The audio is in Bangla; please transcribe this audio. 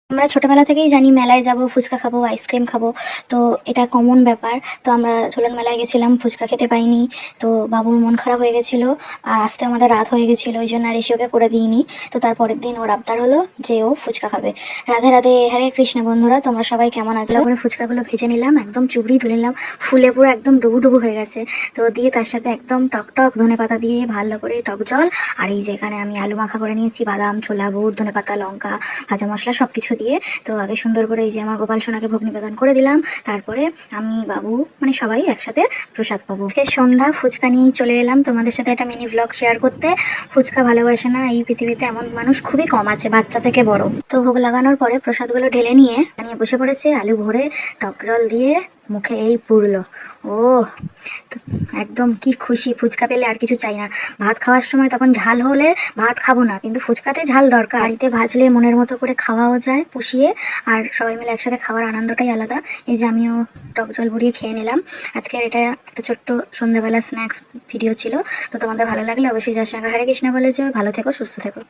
আমরা ছোটবেলা থেকেই জানি মেলায় যাব, ফুচকা খাবো, আইসক্রিম খাবো। তো এটা কমন ব্যাপার। তো আমরা ঝুলন মেলায় গেছিলাম, ফুচকা খেতে পাইনি। তো বাবুর মন খারাপ হয়ে গেছিলো, আর আসতে আমাদের রাত হয়ে গেছিলো, ওই জন্য আর এসে ওকে করে দিইনি। তো তারপরের দিন ওর আবদার হলো যে ও ফুচকা খাবে। রাধে রাধে, হরে কৃষ্ণ বন্ধুরা, তোমরা সবাই কেমন আছো? তারপরে ফুচকাগুলো ভেজে নিলাম, একদম চুবড়ি তুলে নিলাম, ফুলে পুরো একদম ডুবু ডুবু হয়ে গেছে। তো দিয়ে তার সাথে একদম টক টক ধনে পাতা দিয়ে ভালো করে টক জল, আর এই যে এখানে আমি আলু মাখা করে নিয়েছি, বাদাম, ছোলা, বুট, ধনে পাতা, লঙ্কা, ভাজা মশলা সব কিছু দিয়ে। তো আগে সুন্দর করে এই যে আমার গোপাল সোনাকে ভোগ নিবেদন করে দিলাম। তারপরে আমি, বাবু, মানে সবাই একসাথে প্রসাদ পাবো। আজকে সন্ধ্যা, ফুচকা নিয়েই চলে এলাম তোমাদের সাথে একটা মিনি ব্লগ শেয়ার করতে। ফুচকা ভালোবাসে না এই পৃথিবীতে এমন মানুষ খুবই কম আছে, বাচ্চা থেকে বড়। তো ভোগ লাগানোর পরে প্রসাদগুলো ঢেলে নিয়ে বসে পড়েছে, আলু ভরে টক জল দিয়ে মুখে এই পুরলো। ও, তো একদম কি খুশি, ফুচকা পেলে আর কিছু চাই না। ভাত খাওয়ার সময় তখন ঝাল হলে ভাত খাবো না, কিন্তু ফুচকাতে ঝাল দরকার। বাড়িতে ভাজলে মনের মতো করে খাওয়াও যায় পুষিয়ে, আর সবাই মিলে একসাথে খাওয়ার আনন্দটাই আলাদা। এই যে আমিও টক জল ভরিয়ে খেয়ে নিলাম। আজকের এটা একটা ছোট্ট সন্ধ্যাবেলা স্ন্যাক্স ভিডিও ছিল। তো তোমাদের ভালো লাগলে অবশ্যই যার সঙ্গে হরে কৃষ্ণ বলে যে ভালো থেকো, সুস্থ থেকো।